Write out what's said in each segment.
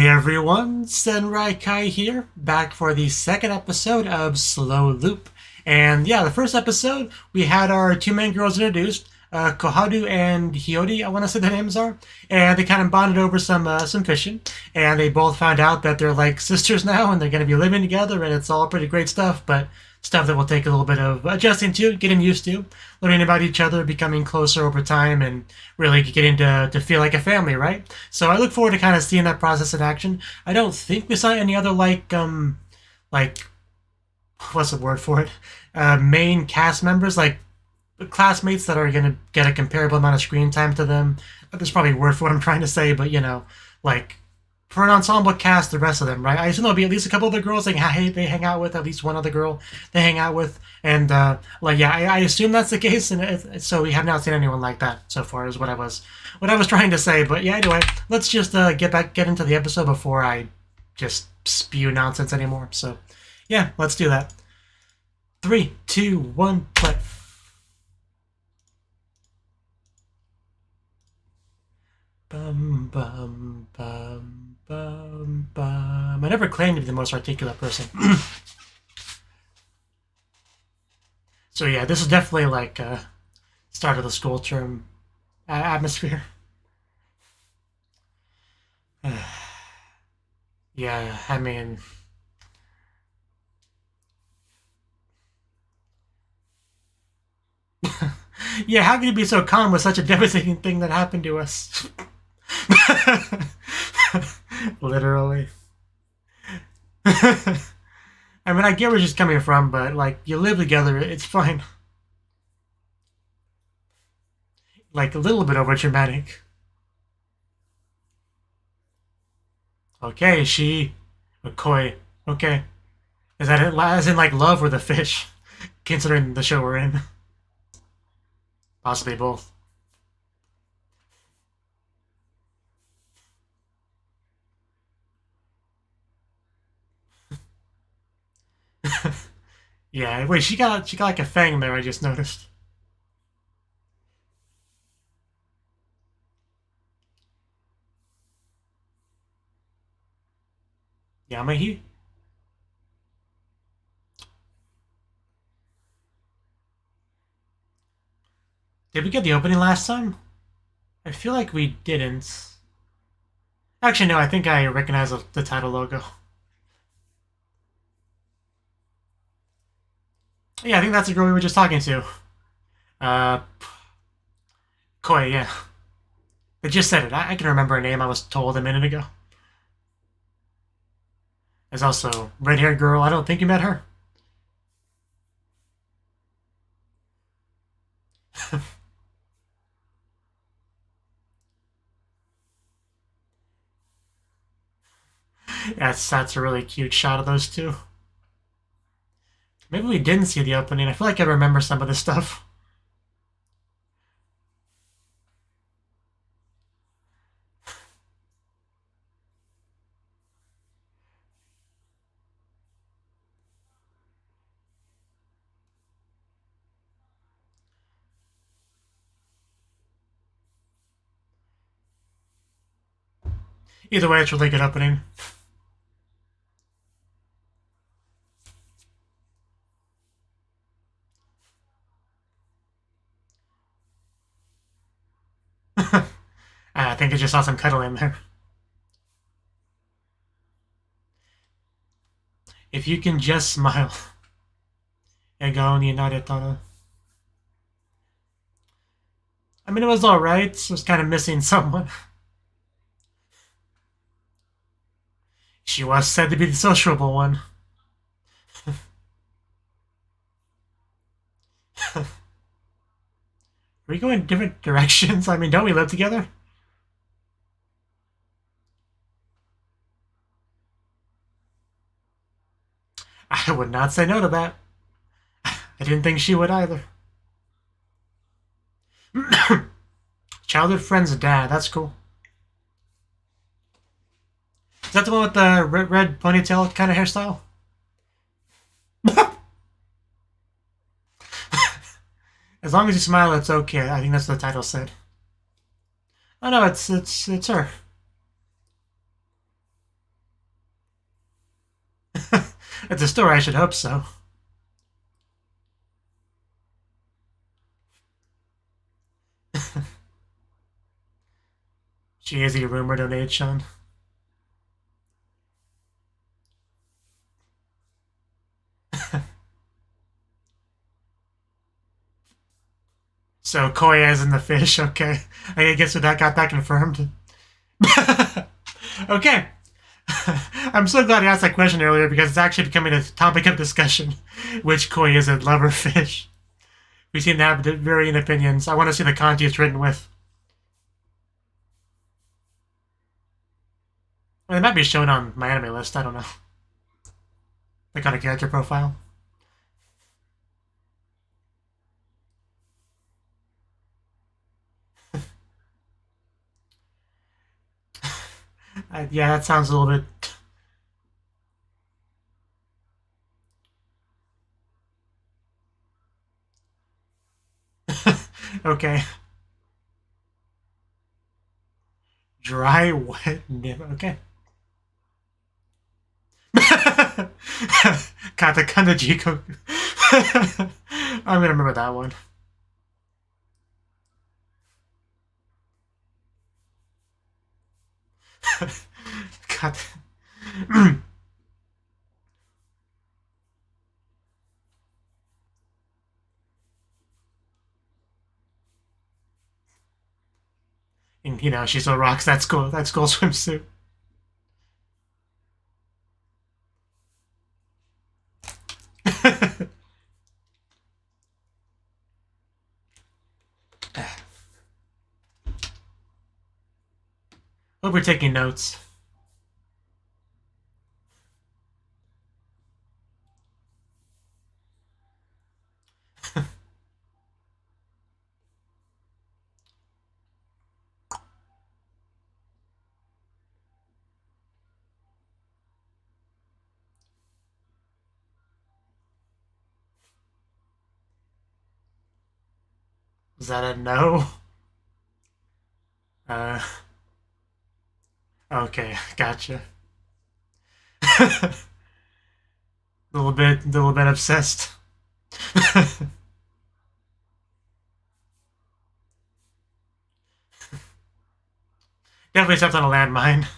Hey everyone, Senrai here, back for the second episode of Slow Loop. And yeah, the first episode, we had our two main girls introduced, Koharu and Hiyori, I want to say their names are, and they kind of bonded over some fishing, and they both found out that they're like sisters now, and they're going to be living together, and it's all pretty great stuff, but stuff that will take a little bit of adjusting to, getting used to, learning about each other, becoming closer over time, and really getting to feel like a family, right? So I look forward to kind of seeing that process in action. I don't think we saw any other like what's the word for it? Main cast members, like classmates that are going to get a comparable amount of screen time to them. There's probably a word for what I'm trying to say, but like for an ensemble cast, the rest of them, right? I assume there'll be at least a couple other girls they hang out with, at least one other girl they hang out with, and I assume that's the case, and so we have not seen anyone like that so far. Is what I was trying to say. But yeah, anyway, let's just get into the episode before I just spew nonsense anymore. So yeah, let's do that. 3, 2, 1, play. Bum bum bum bum bum. I never claimed to be the most articulate person. So yeah, this is definitely like start of the school term atmosphere. Yeah, I mean, yeah, how can you be so calm with such a devastating thing that happened to us? Literally. I mean, I get where she's coming from, but like, you live together, it's fine. Like, a little bit over dramatic. Okay, she. Koi. Okay. Is that it? As in, like, love or the fish? Considering the show we're in. Possibly both. Yeah, wait, she got like a fang there, I just noticed. Yamahi? Did we get the opening last time? I feel like we didn't. Actually, no, I think I recognize the title logo. Yeah, I think that's the girl we were just talking to. Uh, Koi, yeah. I just said it. I can remember her name I was told a minute ago. There's also red-haired girl. I don't think you met her. That's a really cute shot of those two. Maybe we didn't see the opening. I feel like I remember some of this stuff. Either way, it's a really good opening. I think I just saw some cuddling there. If you can just smile. Ego ni naretara. I mean, it was alright. It was kind of missing someone. She was said to be the sociable one. Are we going different directions? I mean, don't we live together? I would not say no to that. I didn't think she would either. Childhood friend's dad. That's cool. Is that the one with the red ponytail kind of hairstyle? As long as you smile, it's okay. I think that's what the title said. Oh no, it's her. It's a story, I should hope so. She is a rumor donation. So Koya is in the fish, okay. I guess that got that confirmed. Okay. I'm so glad I asked that question earlier because it's actually becoming a topic of discussion. Which koi is a lover fish? We seem to have varying opinions. I want to see the kanji it's written with. Well, it might be shown on MyAnimeLIst, I don't know. Like on a character profile. Yeah, that sounds a little bit... Okay. Dry, wet, nib. Okay. Katakana Jiko. I'm gonna remember that one. God. And you know, she still rocks that school swimsuit. Hope we're taking notes. Is that a no? Uh, okay, gotcha. A little bit obsessed. Definitely stepped on a landmine.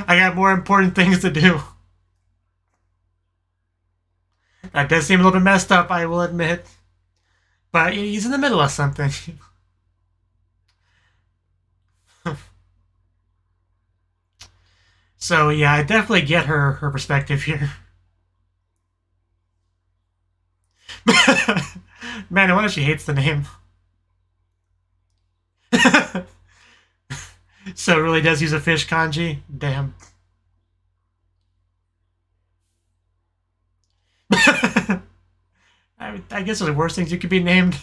I got more important things to do. That does seem a little bit messed up, I will admit. But he's in the middle of something. So yeah, I definitely get her perspective here. Man, I wonder if she hates the name. So it really does use a fish kanji? Damn. I guess there's worse things you could be named.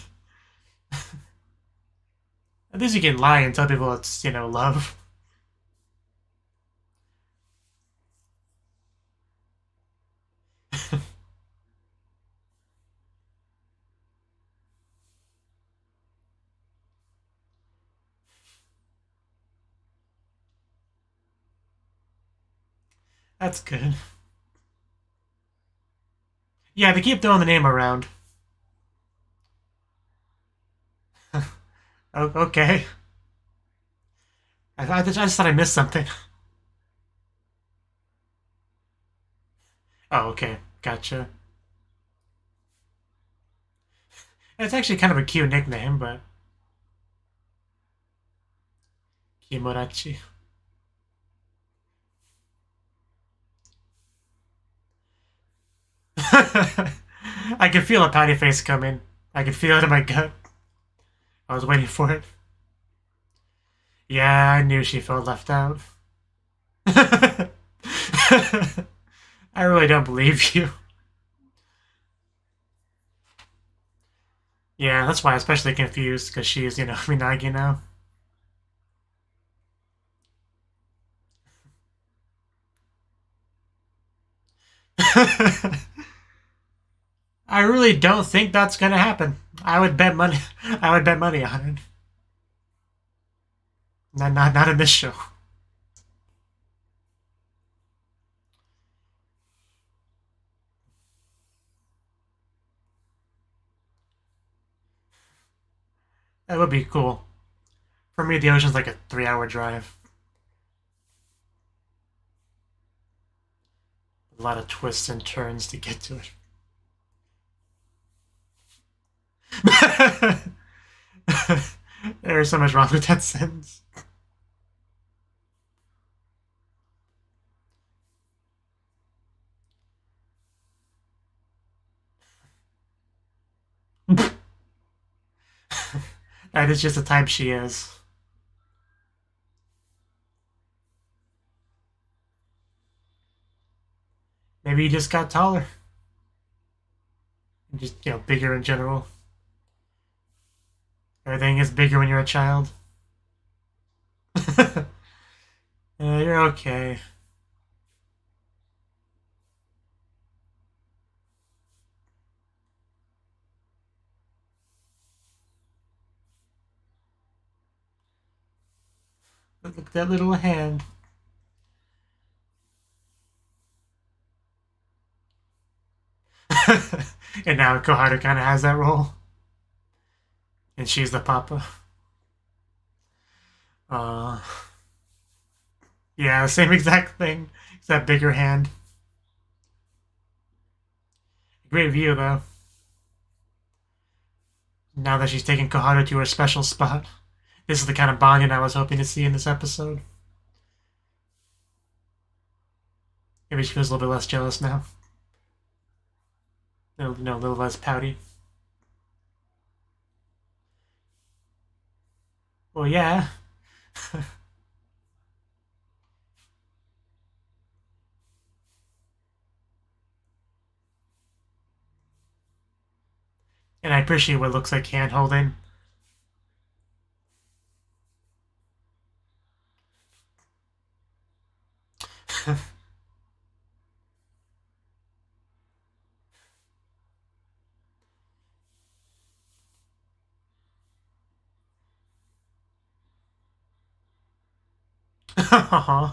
At least you can lie and tell people it's, you know, love. That's good. Yeah, they keep throwing the name around. Oh, okay. I just thought I missed something. Oh, okay. Gotcha. It's actually kind of a cute nickname, but... Kimorachi. I could feel a pouty face coming. I could feel it in my gut. I was waiting for it. Yeah, I knew she felt left out. I really don't believe you. Yeah, that's why I'm especially confused, because she's, you know, Minagi now. I really don't think that's gonna happen. I would bet money. I would bet money on it. Not in this show. That would be cool. For me, the ocean's like a 3-hour drive. A lot of twists and turns to get to it. There's so much wrong with that sentence. That is just the type she is. Maybe you just got taller. Just, bigger in general. Everything is bigger when you're a child. You're okay. Look at that little hand. And now Koharu kind of has that role. And she's the papa. Yeah, same exact thing. Except bigger hand. Great view, though. Now that she's taken Koharu to her special spot. This is the kind of bonding I was hoping to see in this episode. Maybe she feels a little bit less jealous now. No, a little less pouty. Well, yeah. And I appreciate what looks like hand holding. uh,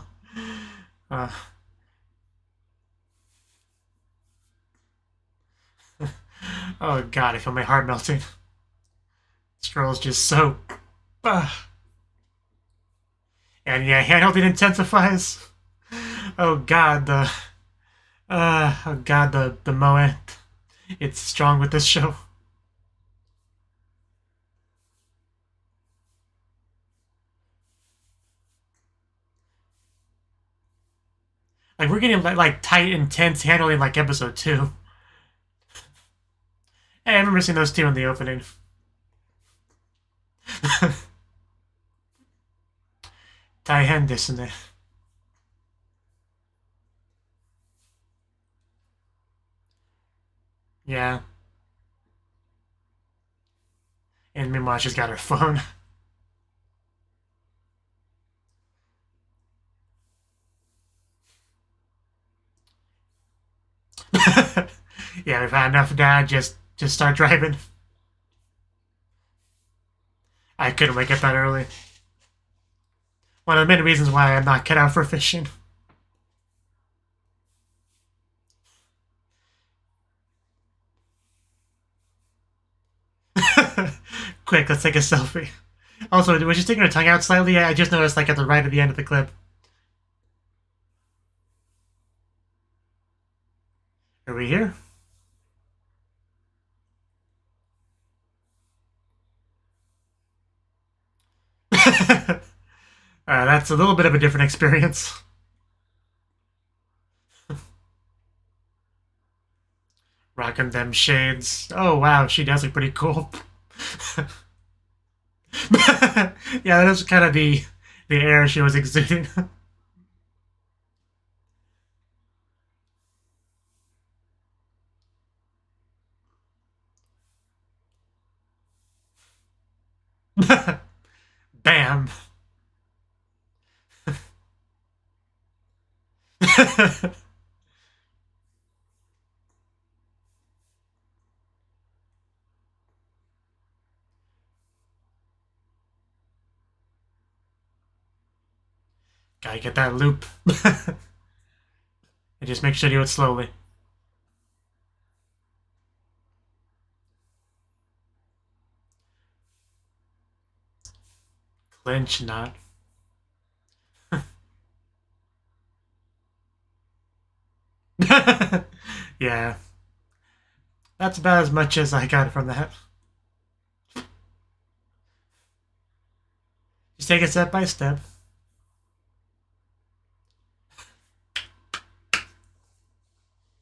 oh god, I feel my heart melting. This girl is just so... And yeah, handholding intensifies. Oh god, the moe. It's strong with this show. Like, we're getting like tight, intense handling like episode 2. Hey, I remember seeing those two in the opening. Taihen desu ne. Yeah. And meanwhile, she's got her phone. Yeah, we've had enough, Dad. Just start driving. I couldn't wake up that early. One of the main reasons why I'm not cut out for fishing. Quick, let's take a selfie. Also, was she sticking her tongue out slightly? I just noticed, like, at the right of the end of the clip. Are we here? That's a little bit of a different experience. Rocking them shades. Oh, wow, she does look pretty cool. Yeah, that was kind of the air she was exuding. Bam. Gotta get that loop. And just make sure to do it slowly. Clinch not. Yeah. That's about as much as I got from that. Just take it step by step.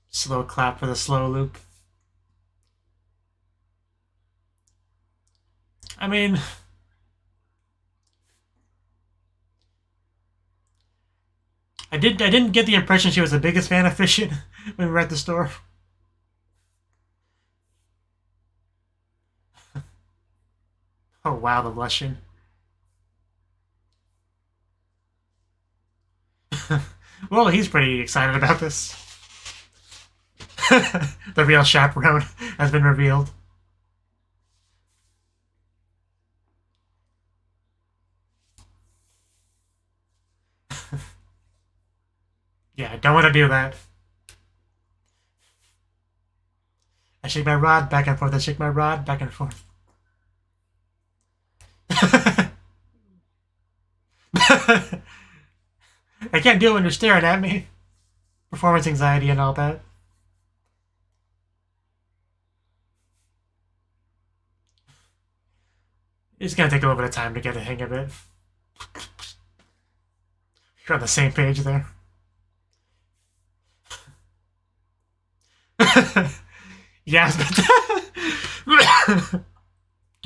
Slow clap for the slow loop. I mean, I didn't get the impression she was the biggest fan of fishing when we were at the store. Oh wow, the blushing. Well, he's pretty excited about this. The real chaperone has been revealed. Yeah, I don't want to do that. I shake my rod back and forth. I shake my rod back and forth. I can't do it when you're staring at me. Performance anxiety and all that. It's gonna take a little bit of time to get the hang of it. You're on the same page there. Yeah,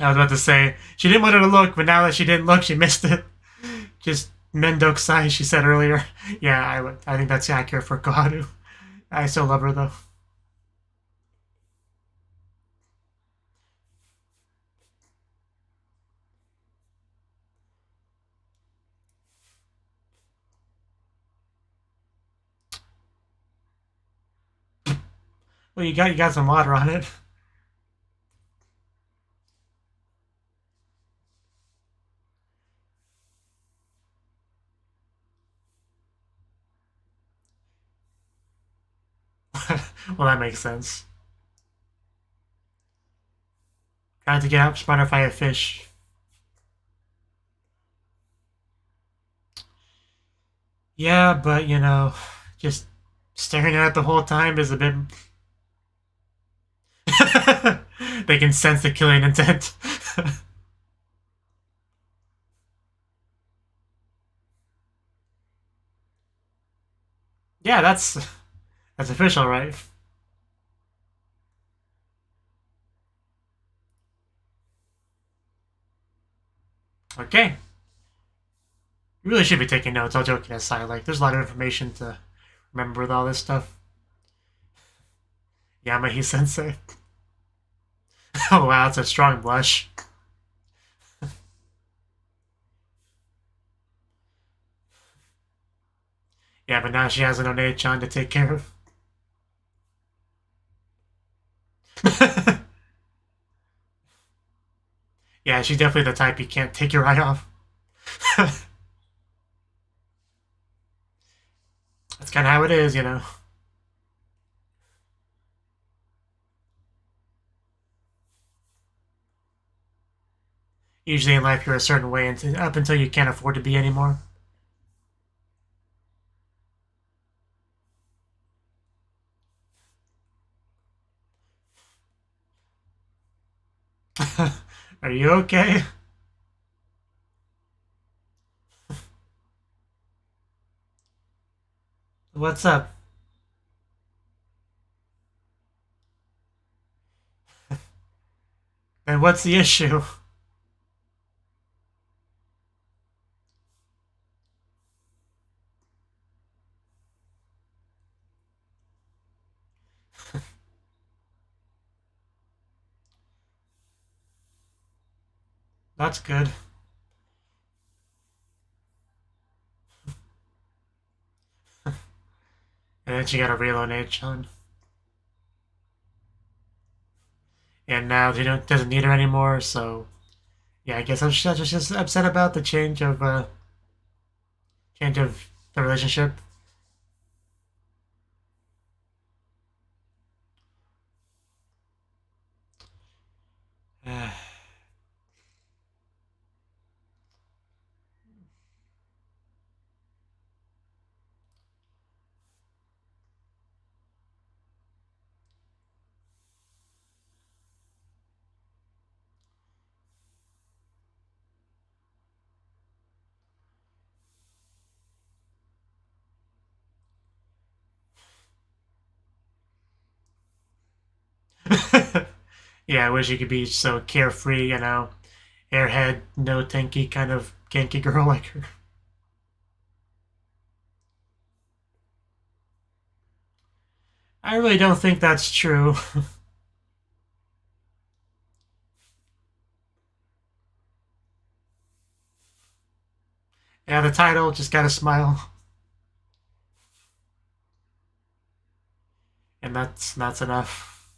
I was about to say, she didn't want her to look, but now that she didn't look, she missed it. Just Mendokusai, she said earlier. Yeah, I think that's accurate for Koharu. I still love her, though. Well, you got some water on it. Well, that makes sense. Trying to get out spotted by a fish. Yeah, but you know, just staring at it the whole time is a bit. They can sense the killing intent. Yeah, that's official, right? Okay. You really should be taking notes, all joking aside. Like, there's a lot of information to remember with all this stuff. Yamahi sensei. Oh wow, it's a strong blush. Yeah, but now she has an One-chan to take care of. Yeah, she's definitely the type you can't take your eye off. That's kind of how it is, you know. Usually in life, you're a certain way up until you can't afford to be anymore. Are you okay? What's up? And what's the issue? That's good. And then she got a real One-chan. And now she doesn't need her anymore, so yeah, I guess I'm just upset about the change of the relationship. Yeah, I wish you could be so carefree, airhead, no tanky kind of ganky girl like her. I really don't think that's true. Yeah, the title, just gotta smile. And that's enough.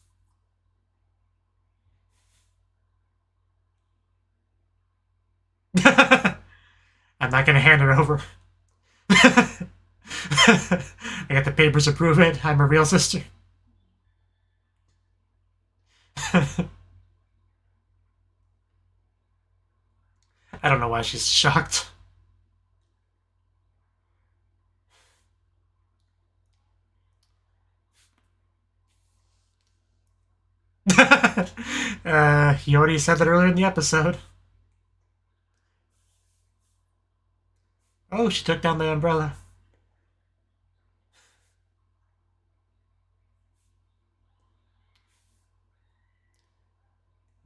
I'm not gonna hand it over. I got the papers to prove it. I'm a real sister. I don't know why she's shocked. He already said that earlier in the episode. Oh, she took down the umbrella.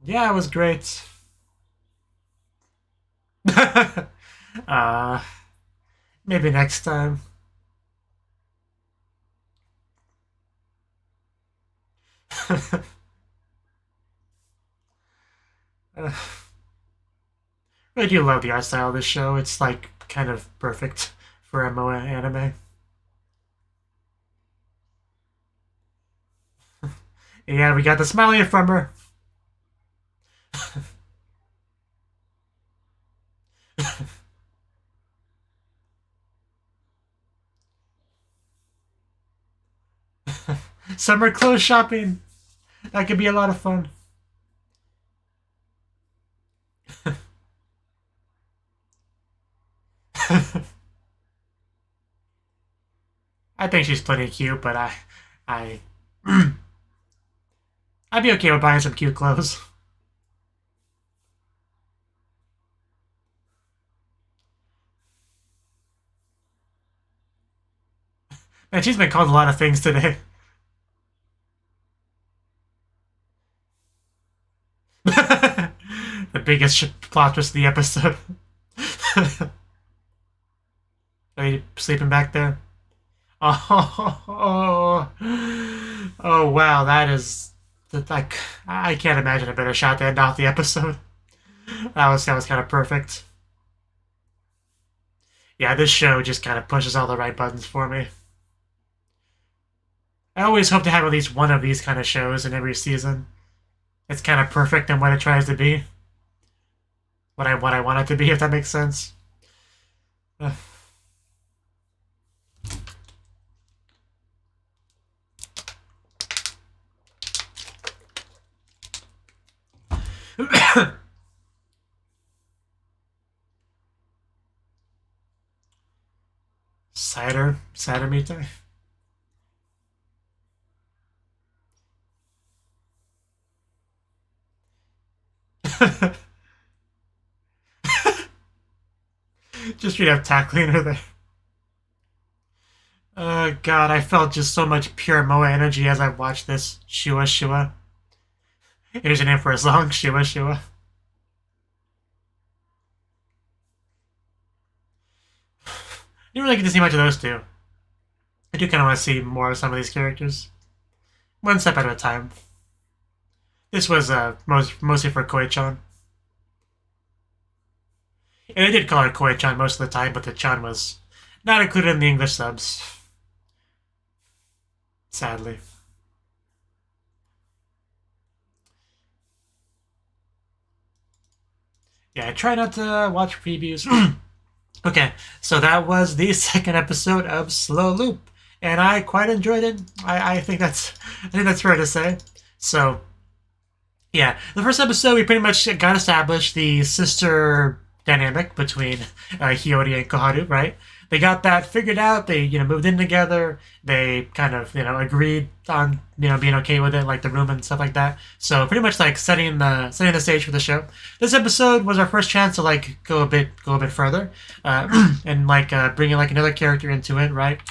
Yeah, it was great. uh, maybe next time. uh, I do love the art style of this show. It's like kind of perfect for MOA anime. Yeah, we got the smiley from her. Summer clothes shopping. That could be a lot of fun. I think she's plenty cute, but I, I'd be okay with buying some cute clothes. And she's been called a lot of things today. The biggest plot twist of the episode. Are you sleeping back there? Oh, oh wow, that is like I can't imagine a better shot to end off the episode. That was kind of perfect. Yeah, this show just kind of pushes all the right buttons for me. I always hope to have at least one of these kind of shows in every season. It's kind of perfect in what it tries to be. What I want it to be, if that makes sense. Cider meat. Just straight up tackling her there. God, I felt just so much pure Moa energy as I watched this. Shua Shua. Here's your name for a song, Shua Shua. You don't really get to see much of those two. I do kind of want to see more of some of these characters. One step at a time. This was mostly for Koi-chan. And I did call her Koi-chan most of the time, but the chan was not included in the English subs. Sadly. Yeah, I try not to watch previews Okay, so that was the second episode of Slow Loop, and I quite enjoyed it. I think that's fair to say. So yeah, the first episode we pretty much got established the sister dynamic between Hiyori and Koharu, right? They got that figured out. They moved in together. They kind of agreed on being okay with it, like the room and stuff like that. So pretty much like setting the stage for the show. This episode was our first chance to like go a bit further, and like bringing like another character into it, right?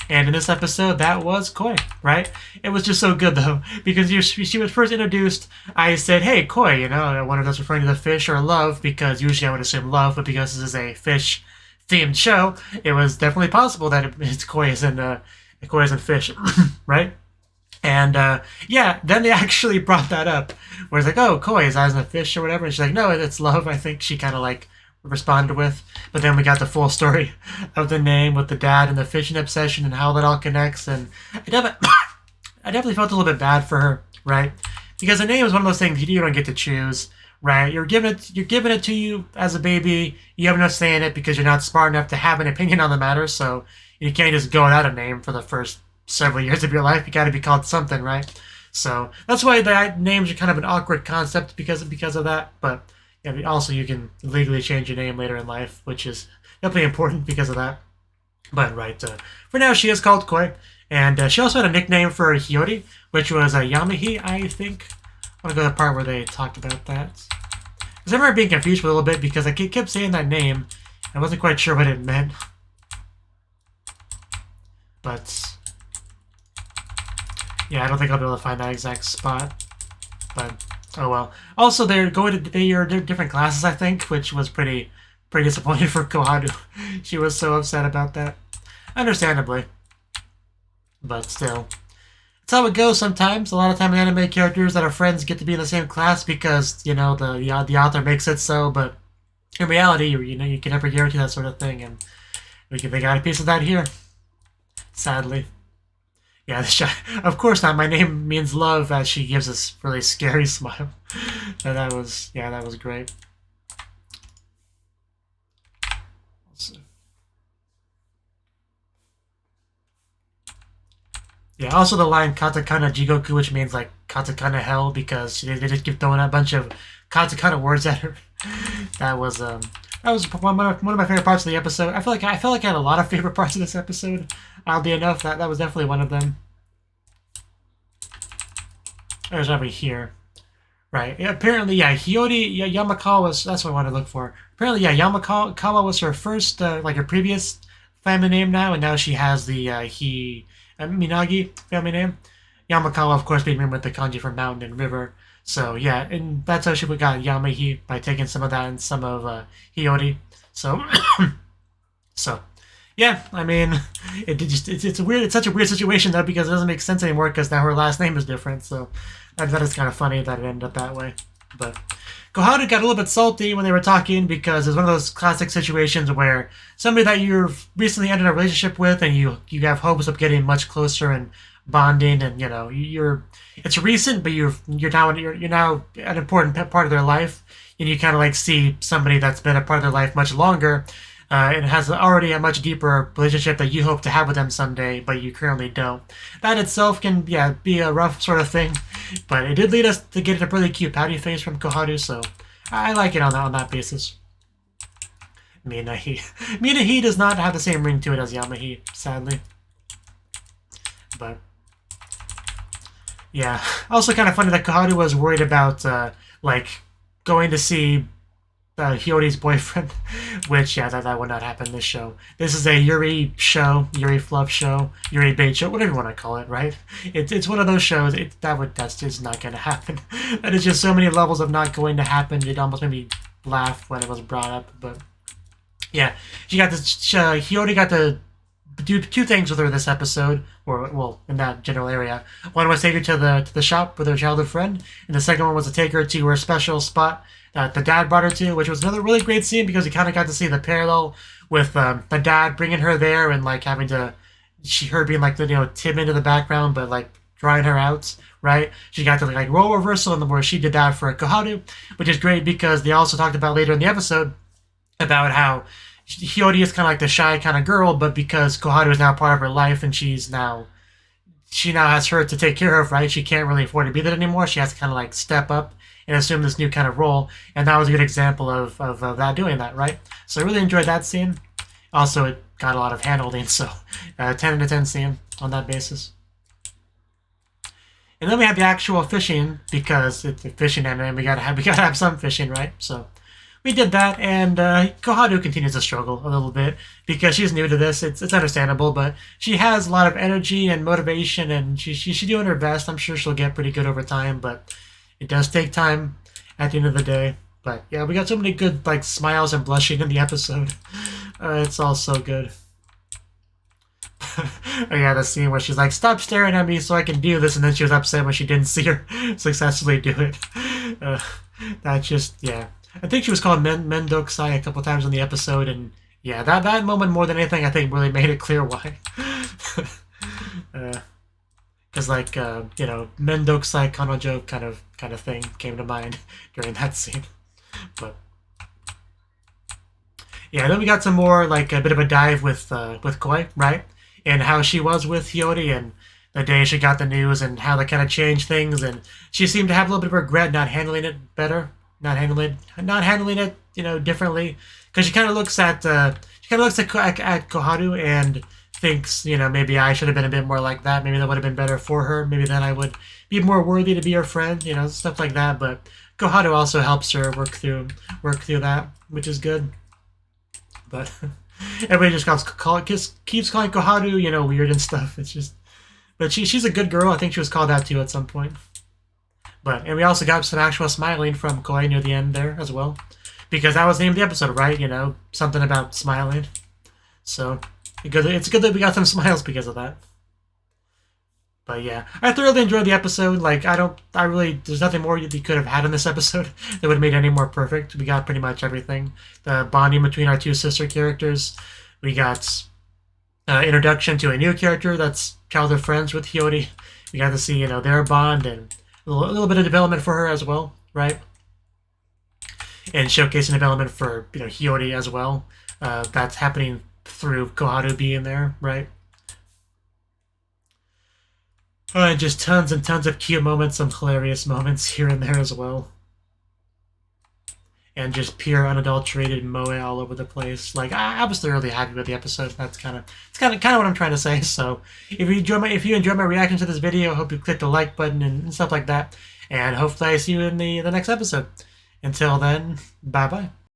And in this episode, that was Koi, right? It was just so good, though, because she was first introduced. I said, hey, Koi, I wonder if that's referring to the fish or love, because usually I would assume love, but because this is a fish-themed show, it was definitely possible that it's Koi isn't fish, right? And, yeah, then they actually brought that up, where it's like, oh, Koi, is that a fish or whatever? And she's like, no, it's love, I think she kind of, like, responded with. But then we got the full story of the name with the dad and the fishing obsession and how that all connects. And I definitely felt a little bit bad for her, right? Because the name is one of those things you don't get to choose, right? You're giving it to you as a baby. You have no say in it because you're not smart enough to have an opinion on the matter. So you can't just go without a name for the first several years of your life. You got to be called something, right? So that's why the names are kind of an awkward concept because of that. But yeah, also you can legally change your name later in life, which is definitely important because of that. But right, for now she is called Koi, and she also had a nickname for Hiyori, which was Yamahi, I think. I want to go to the part where they talked about that. Because I remember being confused for a little bit because I kept saying that name. I wasn't quite sure what it meant. But yeah, I don't think I'll be able to find that exact spot. But oh well. Also, they're different classes, I think, which was pretty disappointing for Koharu. She was so upset about that, understandably. But still, it's how it goes sometimes. A lot of time, anime characters that are friends get to be in the same class because the author makes it so. But in reality, you can never guarantee that sort of thing, and they got a piece of that here, sadly. Yeah, of course not. My name means love, as she gives this really scary smile. And that was great. Yeah, also the line katakana jigoku, which means like katakana hell, because they just keep throwing a bunch of katakana words at her. That was one of my favorite parts of the episode. I feel like I had a lot of favorite parts of this episode. Oddly enough, that was definitely one of them. There's over here. Right. Yeah, apparently, yeah, Hiyori Yamakawa was... That's what I wanted to look for. Apparently, yeah, Yamakawa was her first, like her previous family name now, and now she has the Minagi family name. Yamakawa, of course, being remembered with the kanji for mountain and river. So, yeah, and that's how she got Yamahi, by taking some of that and some of Hiyori. So, yeah, I mean, it's weird. It's such a weird situation though, because it doesn't make sense anymore because now her last name is different. So that is kind of funny that it ended up that way. But Koharu got a little bit salty when they were talking because it's one of those classic situations where somebody that you've recently ended a relationship with and you have hopes of getting much closer and bonding, and it's recent, but you're now an important part of their life, and you kind of like see somebody that's been a part of their life much longer. And has already a much deeper relationship that you hope to have with them someday, but you currently don't. That itself can, be a rough sort of thing, but it did lead us to get a really cute pouty face from Koharu, so I like it on that basis. Minahi does not have the same ring to it as Yamahi, sadly. But yeah, also kind of funny that Koharu was worried about like going to see Hiyori's boyfriend, which, that would not happen in this show. This is a Yuri show, Yuri fluff show, Yuri bait show, whatever you want to call it, right? It's one of those shows, that's just not going to happen. That is just so many levels of not going to happen, it almost made me laugh when it was brought up, but yeah. Hiyori got to do two things with her this episode, or, well, in that general area. One was take her to the shop with her childhood friend, and the second one was to take her to her special spot that the dad brought her to, which was another really great scene because we kind of got to see the parallel with the dad bringing her there and like having to, her being like timid in the background, but like drawing her out, right? She got to like role reversal in the where she did that for Koharu, which is great because they also talked about later in the episode about how Hiyori is kind of like the shy kind of girl, but because Koharu is now part of her life and she now has her to take care of, right? She can't really afford to be there anymore. She has to kind of like step up and assume this new kind of role, and that was a good example of that doing that, right? So I really enjoyed that scene. Also, it got a lot of hand-holding, so 10 out of 10 scene on that basis. And then we have the actual fishing, because it's a fishing anime, we gotta have some fishing, right? So we did that, and Koharu continues to struggle a little bit because she's new to this. It's understandable, but she has a lot of energy and motivation, and she's doing her best. I'm sure she'll get pretty good over time, but it does take time at the end of the day. But yeah, we got so many good like smiles and blushing in the episode. It's all so good. Oh yeah, the scene where she's like, "Stop staring at me so I can do this," and then she was upset when she didn't see her successfully do it. That just, yeah. I think she was called Mendokusai a couple times in the episode, and yeah, that moment more than anything, I think, really made it clear why. Because like you know, Mendokusai Kanojo kind of thing came to mind during that scene. But yeah, then we got some more like a bit of a dive with Koi, right, and how she was with Hiyori and the day she got the news and how that kind of changed things, and she seemed to have a little bit of regret not handling it better. Not handling it, you know, differently, because she kind of looks at Koharu and thinks, you know, maybe I should have been a bit more like that. Maybe that would have been better for her. Maybe then I would be more worthy to be her friend, you know, stuff like that. But Koharu also helps her work through that, which is good. But everybody just keeps calling Koharu, you know, weird and stuff. It's just, but she's a good girl. I think she was called that too at some point. And we also got some actual smiling from Koi near the end there as well. Because that was the name of the episode, right? You know, something about smiling. So, it's good that we got some smiles because of that. But yeah, I thoroughly enjoyed the episode. Like, there's nothing more you could have had in this episode that would have made it any more perfect. We got pretty much everything. The bonding between our two sister characters. We got introduction to a new character that's childhood friends with Hiyori. We got to see, you know, their bond and a little bit of development for her as well, right? And showcasing development for, you know, Hiyori as well. That's happening through Koharu being there, right? And just tons and tons of cute moments, some hilarious moments here and there as well. And just pure unadulterated moe all over the place. Like, I was thoroughly happy with the episode. That's kind of what I'm trying to say. So if you enjoy my reaction to this video, I hope you click the like button and stuff like that. And hopefully I see you in the next episode. Until then, bye bye.